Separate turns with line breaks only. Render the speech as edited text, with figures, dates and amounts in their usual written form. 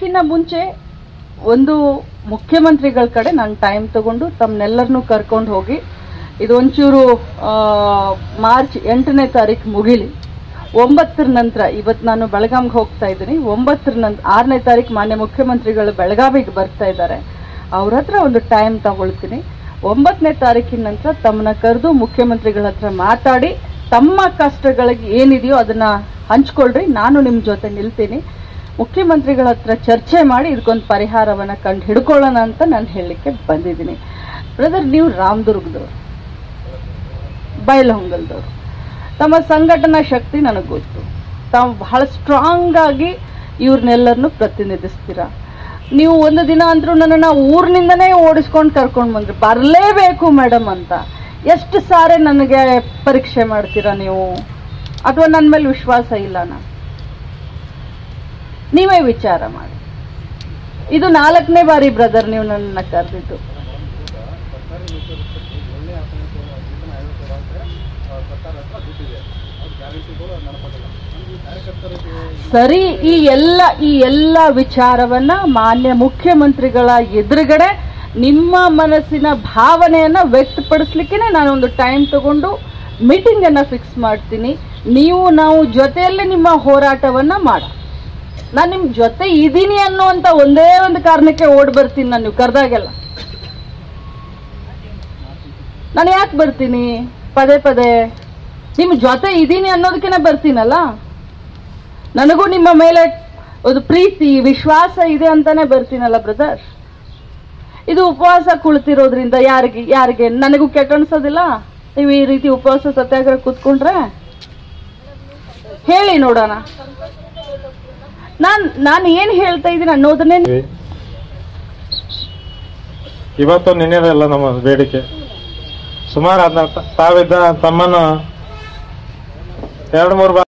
ಅದಕ್ಕಿಂತ ಮುಂಚೆ ಒಂದು ಮುಖ್ಯಮಂತ್ರಿಗಳ ಕಡೆ ನಾನು ಟೈಮ್ ತಗೊಂಡು ತಮ್ಮನ್ನೆಲ್ಲರನ್ನೂ ಕರ್ಕೊಂಡು ಹೋಗಿ ಇದೊಂಚೂರು ಮಾರ್ಚ್ 8ನೇ ತಾರೀಕು ಮುಗಿಲಿ, 9ರ ನಂತರ, ಇವತ್ತು ನಾನು ಬೆಳಗಾಂಗೆ ಹೋಗ್ತಾ ಇದ್ದೀನಿ, 9ರ ನಂತರ 6ನೇ ತಾರೀಕು ಮಾನ್ಯ ಮುಖ್ಯಮಂತ್ರಿಗಳು ಬೆಳಗಾವಿಗೆ ಬರ್ತಾ ಇದ್ದಾರೆ, ಅವ್ರ ಹತ್ರ ಒಂದು ಟೈಮ್ ತಗೊಳ್ತೀನಿ. 9ನೇ ತಾರೀಕಿನ ನಂತರ ತಮ್ಮನ್ನ ಕರೆದು ಮುಖ್ಯಮಂತ್ರಿಗಳ ಹತ್ರ ಮಾತಾಡಿ ತಮ್ಮ ಕಷ್ಟಗಳಿಗೆ ಏನಿದೆಯೋ ಅದನ್ನ ಹಂಚ್ಕೊಳ್ರಿ, ನಾನು ನಿಮ್ಮ ಜೊತೆ ನಿಲ್ತೀನಿ, ಮುಖ್ಯಮಂತ್ರಿಗಳ ಹತ್ರ ಚರ್ಚೆ ಮಾಡಿ ಇದಕ್ಕೊಂದು ಪರಿಹಾರವನ್ನ ಕಂಡು ಹಿಡ್ಕೊಳ್ಳೋಣ ಅಂತ ನಾನು ಹೇಳಲಿಕ್ಕೆ ಬಂದಿದ್ದೀನಿ. ಬ್ರದರ್, ನೀವು ರಾಮದುರ್ಗದವರು, ಬೈಲಹೊಂಗಲದವರು, ತಮ್ಮ ಸಂಘಟನಾ ಶಕ್ತಿ ನನಗೆ ಗೊತ್ತು. ತಾವು ಬಹಳ ಸ್ಟ್ರಾಂಗ್ ಆಗಿ ಇವ್ರನ್ನೆಲ್ಲರನ್ನು ಪ್ರತಿನಿಧಿಸ್ತೀರಾ. ನೀವು ಒಂದು ದಿನ ಅಂದ್ರೂ ನನ್ನನ್ನು ಊರಿನಿಂದನೇ ಓಡಿಸ್ಕೊಂಡು ಕರ್ಕೊಂಡು ಬಂದ್ರಿ, ಬರಲೇಬೇಕು ಮೇಡಮ್ ಅಂತ. ಎಷ್ಟು ಸಾರಿ ನನಗೆ ಪರೀಕ್ಷೆ ಮಾಡ್ತೀರಾ ನೀವು, ಅಥವಾ ನನ್ನ ಮೇಲೆ ವಿಶ್ವಾಸ ಇಲ್ಲನಾ? ನೀವೇ ವಿಚಾರ ಮಾಡಿ. ಇದು 4ನೇ ಬಾರಿ ಬ್ರದರ್ ನೀವು ನನ್ನ ಕರೆದಿದ್ದು. ಸರಿ, ಈ ಎಲ್ಲ ವಿಚಾರವನ್ನ ಮಾನ್ಯ ಮುಖ್ಯಮಂತ್ರಿಗಳ ಎದುರುಗಡೆ ನಿಮ್ಮ ಮನಸ್ಸಿನ ಭಾವನೆಯನ್ನ ವ್ಯಕ್ತಪಡಿಸ್ಲಿಕ್ಕೆ ನಾನೊಂದು ಟೈಮ್ ತಗೊಂಡು ಮೀಟಿಂಗ್ ಅನ್ನ ಫಿಕ್ಸ್ ಮಾಡ್ತೀನಿ. ನಾವು ಜೊತೆಯಲ್ಲೇ ನಿಮ್ಮ ಹೋರಾಟವನ್ನ ಮಾಡ. ನಾನು ನಿಮ್ ಜೊತೆ ಇದೀನಿ ಅನ್ನುವಂತ ಒಂದೇ ಒಂದು ಕಾರಣಕ್ಕೆ ಓಡ್ ಬರ್ತೀನಿ. ನಾನು ನೀವು ಕರೆದಾಗೆಲ್ಲ ನಾನು ಯಾಕೆ ಬರ್ತೀನಿ? ಪದೇ ಪದೇ ನಿಮ್ ಜೊತೆ ಇದೀನಿ ಅನ್ನೋದಕ್ಕೆ ಬರ್ತೀನಲ್ಲ. ನನಗೂ ನಿಮ್ಮ ಮೇಲೆ ಒಂದು ಪ್ರೀತಿ ವಿಶ್ವಾಸ ಇದೆ ಅಂತಾನೆ ಬರ್ತೀನಲ್ಲ ಬ್ರದರ್. ಇದು ಉಪವಾಸ ಕುಳಿತಿರೋದ್ರಿಂದ ಯಾರಿಗೆ ನನಗೂ ಕೆಟ್ಟ ಅನ್ಸೋದಿಲ್ಲ? ನೀವು ಈ ರೀತಿ ಉಪವಾಸ ಸತ್ಯಾಗ್ರಹ ಕೂತ್ಕೊಂಡ್ರೆ ಹೇಳಿ ನೋಡೋಣ. ನಾನು ಏನ್ ಹೇಳ್ತಾ ಇದ್ದೀನಿ ಅನ್ನೋದನ್ನೇ.
ಇವತ್ತು ನಿನ್ನೆದಲ್ಲ ನಮ್ಮ ಬೇಡಿಕೆ. ಸುಮಾರು ತಾವಿದ್ದ ತಮ್ಮನ್ನು 2-3 ಬಾರಿ